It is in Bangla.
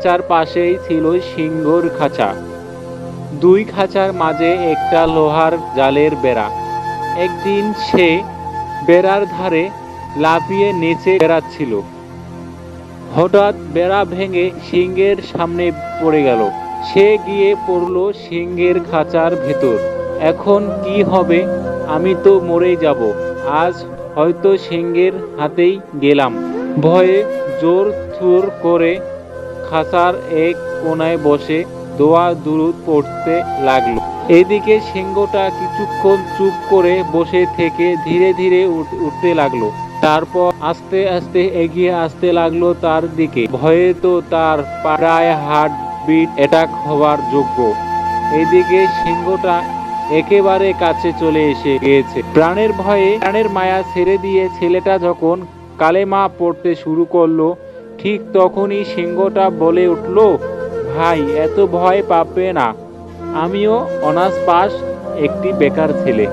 খাঁচার পাশেই ছিল সিংহর খাঁচা। দুই খাঁচার মাঝে একটা লোহার জালের বেড়া। একদিন সে বেড়ার ধারে লাফিয়ে নিচে বেড়াচ্ছিল। হঠাৎ বেড়া ভেঙে সিংহের সামনে পড়ে গেল। সে গিয়ে পড়ল সিংহের খাঁচার ভেতর। এখন কি হবে? আমি তো মরেই যাব। আজ হয়তো সিংহের হাতেই গেলাম। ভয়ে জোর থুর করে খাঁচার এক কোনায় বসে দোয়া দুরুদ পড়তে লাগলো। এদিকে সিংহটা কিছুক্ষণ চুপ করে বসে থেকে ধীরে ধীরে উঠতে লাগলো। তারপর আস্তে আস্তে এগিয়ে আসতে লাগলো তার দিকে। ভয়ে তো তার প্রায় হার্ট বিট অ্যাটাক হওয়ার যোগ্য। এদিকে সিংহটা একেবারে কাছে চলে এসে গিয়েছে। প্রাণের ভয়ে প্রাণের মায়া ছেড়ে দিয়ে ছেলেটা যখন কালেমা পড়তে শুরু করলো, ঠিক তখনই সিংহটা বলে উঠল, ভাই, এত ভয় পাবে না। আমিও অনার্স পাস একটি বেকার ছেলে।